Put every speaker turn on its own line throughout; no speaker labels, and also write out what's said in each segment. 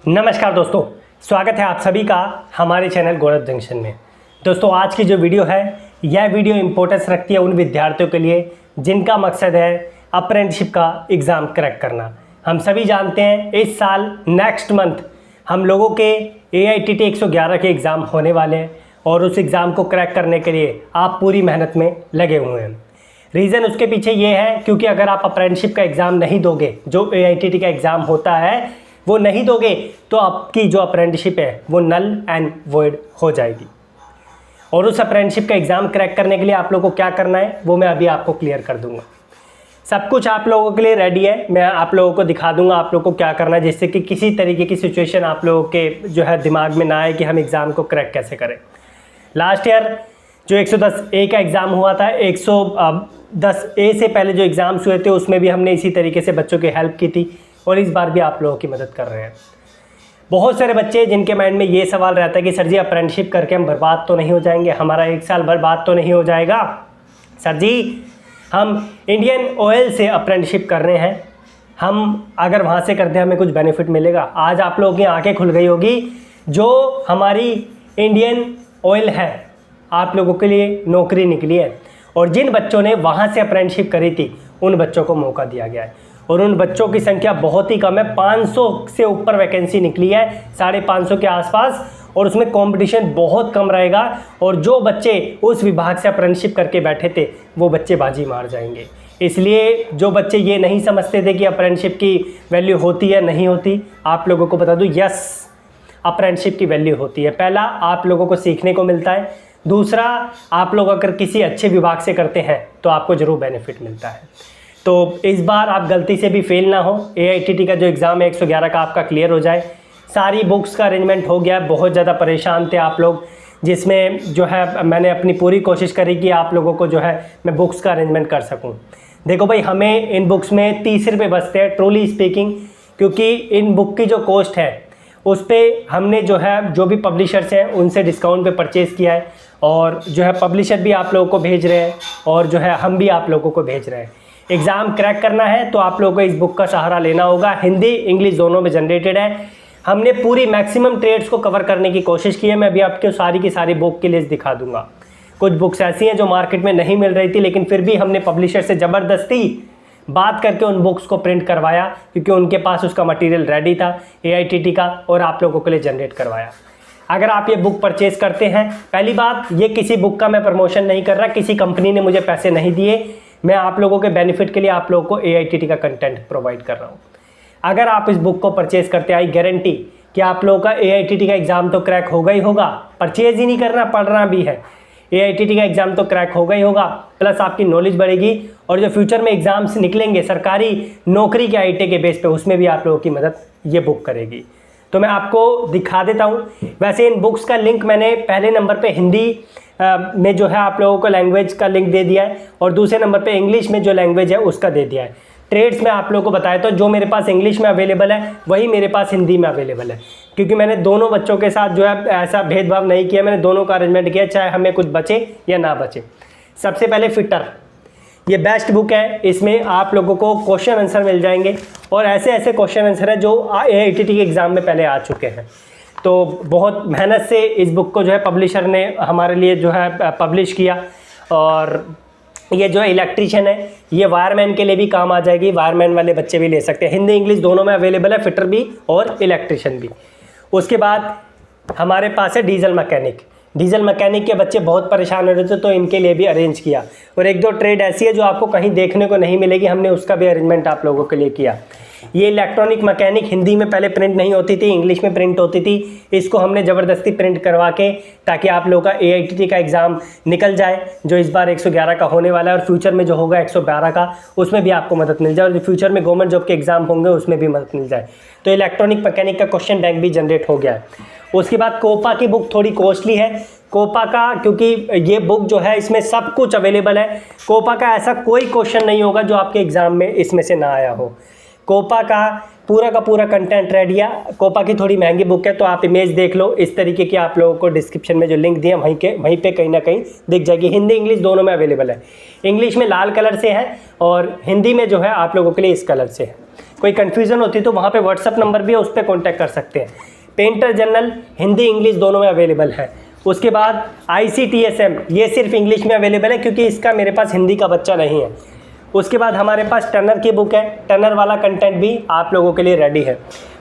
नमस्कार दोस्तों, स्वागत है आप सभी का हमारे चैनल गोरख जंक्शन में। दोस्तों, आज की जो वीडियो है यह वीडियो इम्पोर्टेंस रखती है उन विद्यार्थियों के लिए जिनका मकसद है अप्रेंटिसशिप का एग्ज़ाम क्रैक करना। हम सभी जानते हैं इस साल नेक्स्ट मंथ हम लोगों के AITT 111 के एग्ज़ाम होने वाले हैं और उस एग्ज़ाम को क्रैक करने के लिए आप पूरी मेहनत में लगे हुए हैं। रीज़न उसके पीछे ये है क्योंकि अगर आप अप्रेंटिसशिप का एग्ज़ाम नहीं दोगे, जो AITT का एग्ज़ाम होता है वो नहीं दोगे, तो आपकी जो अप्रेंटिसशिप है वो नल एंड वॉइड हो जाएगी। और उस अप्रेंटिसशिप का एग्ज़ाम क्रैक करने के लिए आप लोगों को क्या करना है वो मैं अभी आपको क्लियर कर दूंगा। सब कुछ आप लोगों के लिए रेडी है, मैं आप लोगों को दिखा दूंगा आप लोगों को क्या करना है, जिससे कि किसी तरीके की सिचुएशन आप लोगों के जो है दिमाग में ना आए कि हम एग्ज़ाम को क्रैक कैसे करें। लास्ट ईयर जो 110A का एग्ज़ाम हुआ था, 110A से पहले जो एग्ज़ाम्स हुए थे उसमें भी हमने इसी तरीके से बच्चों की हेल्प की थी और इस बार भी आप लोगों की मदद कर रहे हैं। बहुत सारे बच्चे जिनके माइंड में ये सवाल रहता है कि सर जी अप्रेंटिसशिप करके हम बर्बाद तो नहीं हो जाएंगे, हमारा एक साल बर्बाद तो नहीं हो जाएगा। सर जी, हम इंडियन ऑयल से अप्रेंटिसशिप कर रहे हैं, हम अगर वहाँ से करते हैं हमें कुछ बेनिफिट मिलेगा। आज आप लोगों की आंखें खुल गई होगी, जो हमारी इंडियन ऑयल है आप लोगों के लिए नौकरी निकली है और जिन बच्चों ने वहाँ से अप्रेंटिसशिप करी थी उन बच्चों को मौका दिया गया है और उन बच्चों की संख्या बहुत ही कम है। 500 से ऊपर वैकेंसी निकली है, 550 के आसपास, और उसमें कंपटीशन बहुत कम रहेगा और जो बच्चे उस विभाग से अप्रेंटिसशिप करके बैठे थे वो बच्चे बाजी मार जाएंगे। इसलिए जो बच्चे ये नहीं समझते थे कि अप्रेंटिसशिप की वैल्यू होती है नहीं होती, आप लोगों को बता दूँ यस, अप्रेंटिसशिप की वैल्यू होती है। पहला, आप लोगों को सीखने को मिलता है, दूसरा, आप लोग अगर किसी अच्छे विभाग से करते हैं तो आपको ज़रूर बेनिफिट मिलता है। तो इस बार आप गलती से भी फेल ना हो, AITT का जो एग्ज़ाम है 111 का आपका क्लियर हो जाए। सारी बुक्स का अरेंजमेंट हो गया, बहुत ज़्यादा परेशान थे आप लोग, जिसमें जो है मैंने अपनी पूरी कोशिश करी कि आप लोगों को जो है मैं बुक्स का अरेंजमेंट कर सकूं। देखो भाई, हमें इन बुक्स में 30 रुपये बचते हैं ट्रूली स्पीकिंग, क्योंकि इन बुक की जो कॉस्ट है उस पर हमने जो है जो भी पब्लिशर्स हैं उनसे डिस्काउंट पे परचेज़ किया है और जो है पब्लिशर भी आप लोगों को भेज रहे हैं और जो है हम भी आप लोगों को भेज रहे हैं। एग्ज़ाम क्रैक करना है तो आप लोगों को इस बुक का सहारा लेना होगा। हिंदी इंग्लिश दोनों में जनरेटेड है। हमने पूरी मैक्सिमम ट्रेड्स को कवर करने की कोशिश की है। मैं अभी आपको सारी की सारी बुक की लिस्ट दिखा दूंगा। कुछ बुक्स ऐसी हैं जो मार्केट में नहीं मिल रही थी, लेकिन फिर भी हमने पब्लिशर से ज़बरदस्ती बात करके उन बुक्स को प्रिंट करवाया क्योंकि उनके पास उसका मटेरियल रेडी था AITT का, और आप लोगों के लिए जनरेट करवाया। अगर आप ये बुक परचेज़ करते हैं, पहली बात, ये किसी बुक का मैं प्रमोशन नहीं कर रहा, किसी कंपनी ने मुझे पैसे नहीं दिए, मैं आप लोगों के बेनिफिट के लिए आप लोगों को AITT का कंटेंट प्रोवाइड कर रहा हूँ। अगर आप इस बुक को परचेज़ करते हैं, आई गारंटी कि आप लोगों का AITT का एग्ज़ाम तो क्रैक होगा ही होगा। परचेज़ ही नहीं करना, पढ़ना भी है, AITT का एग्ज़ाम तो क्रैक होगा ही होगा, प्लस आपकी नॉलेज बढ़ेगी और जो फ्यूचर में एग्ज़ाम्स निकलेंगे सरकारी नौकरी के IIT के बेस पे, उसमें भी आप लोगों की मदद ये बुक करेगी। तो मैं आपको दिखा देता हूँ। वैसे इन बुक्स का लिंक मैंने पहले नंबर पे हिंदी में जो है आप लोगों को लैंग्वेज का लिंक दे दिया है और दूसरे नंबर पे इंग्लिश में जो लैंग्वेज है उसका दे दिया है। ट्रेड्स में आप लोगों को बताया तो जो मेरे पास इंग्लिश में अवेलेबल है वही मेरे पास हिंदी में अवेलेबल है, क्योंकि मैंने दोनों बच्चों के साथ जो है ऐसा भेदभाव नहीं किया, मैंने दोनों का अरेंजमेंट किया, चाहे हमें कुछ बचे या ना बचे। सबसे पहले फिटर, ये बेस्ट बुक है, इसमें आप लोगों को क्वेश्चन आंसर मिल जाएंगे और ऐसे ऐसे क्वेश्चन आंसर है जो AITT के एग्ज़ाम में पहले आ चुके हैं। तो बहुत मेहनत से इस बुक को जो है पब्लिशर ने हमारे लिए जो है पब्लिश किया और ये जो है इलेक्ट्रीशियन है, ये वायरमैन के लिए भी काम आ जाएगी, वायरमैन वाले बच्चे भी ले सकते हैं। हिंदी इंग्लिश दोनों में अवेलेबल है, फिटर भी और इलेक्ट्रीशियन भी। उसके बाद हमारे पास है डीजल मैकेनिक। डीजल मैकेनिक के बच्चे बहुत परेशान हो रहे थे तो इनके लिए भी अरेंज किया, और एक दो ट्रेड ऐसी है जो आपको कहीं देखने को नहीं मिलेगी, हमने उसका भी अरेंजमेंट आप लोगों के लिए किया। ये इलेक्ट्रॉनिक मैकेनिक हिंदी में पहले प्रिंट नहीं होती थी, इंग्लिश में प्रिंट होती थी, इसको हमने ज़बरदस्ती प्रिंट करवा के ताकि आप लोगों का AITT का एग्ज़ाम निकल जाए, जो इस बार 111 का होने वाला है और फ्यूचर में जो होगा 112 का, उसमें भी आपको मदद मिल जाए और जो फ्यूचर में गवर्नमेंट जॉब के एग्ज़ाम होंगे उसमें भी मदद मिल जाए। तो इलेक्ट्रॉनिक मैकेनिक का क्वेश्चन बैंक भी जनरेट हो गया है। उसके बाद कोपा की बुक थोड़ी कॉस्टली है, कोपा का, क्योंकि ये बुक जो है इसमें सब कुछ अवेलेबल है। कोपा का ऐसा कोई क्वेश्चन नहीं होगा जो आपके एग्ज़ाम में इसमें से ना आया हो। कोपा का पूरा का पूरा कंटेंट रेडी है। कोपा की थोड़ी महंगी बुक है, तो आप इमेज देख लो। इस तरीके की आप लोगों को डिस्क्रिप्शन में जो लिंक दिए वहीं पे कहीं ना कहीं दिख जाएगी। हिंदी इंग्लिश दोनों में अवेलेबल है। इंग्लिश में लाल कलर से है और हिंदी में जो है आप लोगों के लिए इस कलर से है। कोई कन्फ्यूज़न होती तो वहाँ पर व्हाट्सअप नंबर भी है, उस पर कॉन्टैक्ट कर सकते हैं। पेंटर जनरल हिंदी इंग्लिश दोनों में अवेलेबल है। उसके बाद ICTSM ये सिर्फ इंग्लिश में अवेलेबल है क्योंकि इसका मेरे पास हिंदी का बच्चा नहीं है। उसके बाद हमारे पास टनर की बुक है, टनर वाला कंटेंट भी आप लोगों के लिए रेडी है।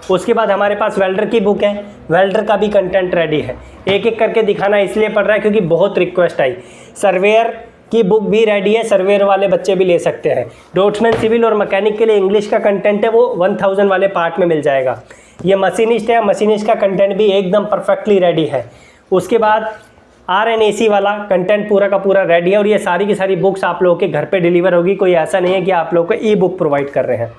उसके बाद हमारे पास वेल्डर की बुक है, वेल्डर का भी कंटेंट रेडी है। एक एक करके दिखाना इसलिए पड़ रहा है क्योंकि बहुत रिक्वेस्ट आई। सर्वेयर की बुक भी रेडी है, सर्वेयर वाले बच्चे भी ले सकते हैं। डॉट्समैन सिविल और मैकेनिक के लिए इंग्लिश का कंटेंट है, वो 1000 वाले पार्ट में मिल जाएगा। ये मशीनिस्ट है, मशीनिस्ट का कंटेंट भी एकदम परफेक्टली रेडी है। उसके बाद RNAC वाला कंटेंट पूरा का पूरा रेडी है और ये सारी की सारी बुक्स आप लोगों के घर पे डिलीवर होगी। कोई ऐसा नहीं है कि आप लोगों को ई बुक प्रोवाइड कर रहे हैं।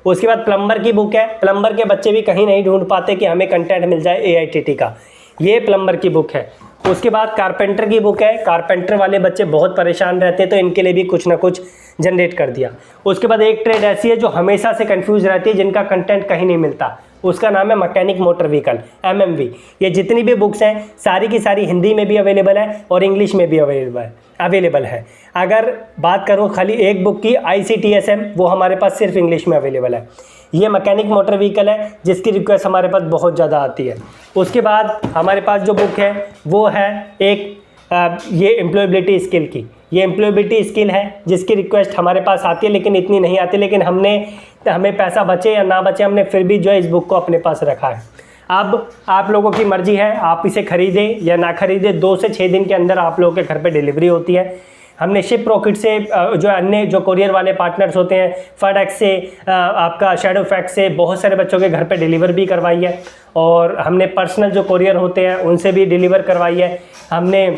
उसके बाद प्लम्बर की बुक है, प्लम्बर के बच्चे भी कहीं नहीं ढूंढ पाते कि हमें कंटेंट मिल जाए AITT का, ये प्लम्बर की बुक है। उसके बाद कारपेंटर की बुक है, कारपेंटर वाले बच्चे बहुत परेशान रहते हैं तो इनके लिए भी कुछ ना कुछ जनरेट कर दिया। उसके बाद एक ट्रेड ऐसी है जो हमेशा से कंफ्यूज रहती है, जिनका कंटेंट कहीं नहीं मिलता, उसका नाम है मैकेनिक मोटर व्हीकल MMV। ये जितनी भी बुक्स हैं सारी की सारी हिंदी में भी अवेलेबल है और इंग्लिश में भी अवेलेबल है। अगर बात करूँ खाली एक बुक की ICTSM, वो हमारे पास सिर्फ इंग्लिश में अवेलेबल है। ये मैकेनिक मोटर व्हीकल है जिसकी रिक्वेस्ट हमारे पास बहुत ज़्यादा आती है। उसके बाद हमारे पास जो बुक है वो है एक ये एम्प्लॉयबिलिटी स्किल की। ये एम्प्लॉयबिलिटी स्किल है जिसकी रिक्वेस्ट हमारे पास आती है, लेकिन इतनी नहीं आती। लेकिन हमें पैसा बचे या ना बचे, हमने फिर भी जो है इस बुक को अपने पास रखा है। अब आप लोगों की मर्जी है, आप इसे खरीदें या ना खरीदें। 2 से 6 दिन के अंदर आप लोगों के घर पे डिलीवरी होती है। हमने शिप रॉकेट से जो अन्य जो कोरियर वाले पार्टनर्स होते हैं, फैडेक्स से, आपका शैडोफैक्स से बहुत सारे बच्चों के घर पे डिलीवर भी करवाई है। और हमने पर्सनल जो कोरियर होते हैं उनसे भी डिलीवर करवाई है। हमने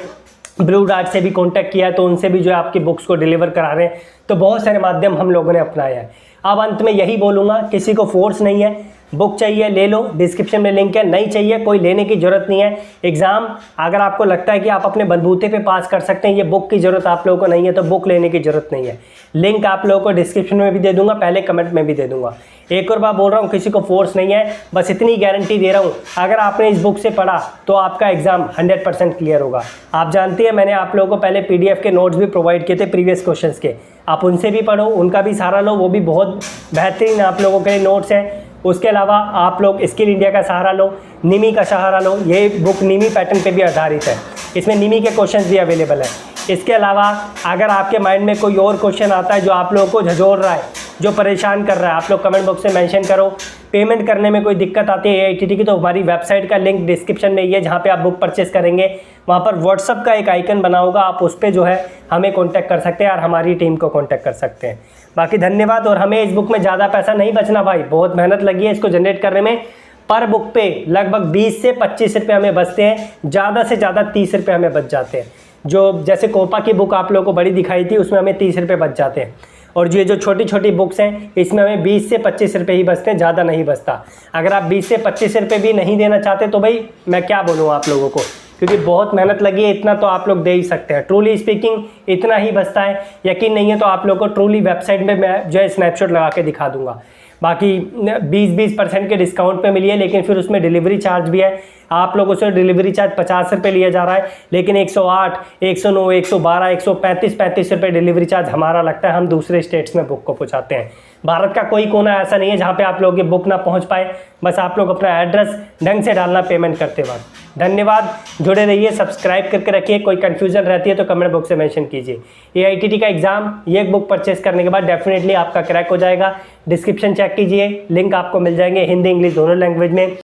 ब्लू डार्ट से भी कांटेक्ट किया है, तो उनसे भी जो है आपकी बुक्स को डिलीवर करा रहे हैं। तो बहुत सारे माध्यम हम लोगों ने अपनाया है। अब अंत में यही बोलूँगा, किसी को फोर्स नहीं है, बुक चाहिए ले लो, डिस्क्रिप्शन में लिंक है। नहीं चाहिए कोई लेने की ज़रूरत नहीं है। एग्ज़ाम अगर आपको लगता है कि आप अपने बलबूते पे पास कर सकते हैं, ये बुक की ज़रूरत आप लोगों को नहीं है, तो बुक लेने की ज़रूरत नहीं है। लिंक आप लोगों को डिस्क्रिप्शन में भी दे दूंगा, पहले कमेंट में भी दे दूंगा। एक और बार बोल रहा हूँ, किसी को फोर्स नहीं है, बस इतनी गारंटी दे रहा हूँ, अगर आपने इस बुक से पढ़ा तो आपका एग्ज़ाम 100% क्लियर होगा। आप जानते हैं मैंने आप लोगों को पहले PDF के नोट्स भी प्रोवाइड किए थे प्रीवियस क्वेश्चंस के, आप उनसे भी पढ़ो, उनका भी सहारा लो, वो भी बहुत बेहतरीन आप लोगों के लिए नोट्स हैं। उसके अलावा आप लोग स्किल इंडिया का सहारा लो, निमी का सहारा लो। ये बुक निमी पैटर्न पे भी आधारित है, इसमें निमी के क्वेश्चंस भी अवेलेबल है। इसके अलावा अगर आपके माइंड में कोई और क्वेश्चन आता है जो आप लोगों को झंझोर रहा है, जो परेशान कर रहा है, आप लोग कमेंट बॉक्स में मेंशन करो। पेमेंट करने में कोई दिक्कत आती है AITT की, तो हमारी वेबसाइट का लिंक डिस्क्रिप्शन में ही है, जहाँ पे आप बुक परचेस करेंगे वहाँ पर व्हाट्सअप का एक आइकन बना होगा, आप उस पर जो है हमें कॉन्टैक्ट कर सकते हैं और हमारी टीम को कॉन्टैक्ट कर सकते हैं। बाकी धन्यवाद। और हमें इस बुक में ज़्यादा पैसा नहीं बचना भाई, बहुत मेहनत लगी है इसको जनरेट करने में। पर बुक पे लगभग 20 से 25 रुपये हमें बचते हैं, ज़्यादा से ज़्यादा 30 रुपये हमें बच जाते हैं। जो जैसे कोपा की बुक आप लोगों को बड़ी दिखाई थी, उसमें हमें 30 रुपये बच जाते हैं। और जो छोटी छोटी बुक्स हैं इसमें हमें 20 से 25 रुपये ही बचते हैं, ज़्यादा नहीं बचता। अगर आप 20 से 25 रुपये भी नहीं देना चाहते तो भाई मैं क्या बोलूँ आप लोगों को, क्योंकि बहुत मेहनत लगी है, इतना तो आप लोग दे ही सकते हैं। ट्रूली स्पीकिंग इतना ही बचता है। यकीन नहीं है तो आप लोगों को ट्रूली वेबसाइट में मैं जो है स्नैपशॉट लगा के दिखा दूंगा। बाकी 20% के डिस्काउंट पे मिली है, लेकिन फिर उसमें डिलीवरी चार्ज भी है। आप लोगों से डिलीवरी चार्ज 50 रुपये लिया जा रहा है, लेकिन 108, 109, 112, 135 रुपये डिलीवरी चार्ज हमारा लगता है। हम दूसरे स्टेट्स में बुक को पहुंचाते हैं। भारत का कोई कोना ऐसा नहीं है जहां पे आप लोगों की बुक ना पहुंच पाए। बस आप लोग अपना एड्रेस ढंग से डालना पेमेंट करते वक्त। धन्यवाद, जुड़े रहिए, सब्सक्राइब करके रखिए। कोई कन्फ्यूजन रहती है तो कमेंट बॉक्स में मेंशन कीजिए। AITT का एग्जाम ये बुक परचेस करने के बाद डेफिनेटली आपका क्रैक हो जाएगा। डिस्क्रिप्शन चेक कीजिए, लिंक आपको मिल जाएंगे हिंदी इंग्लिश दोनों लैंग्वेज में।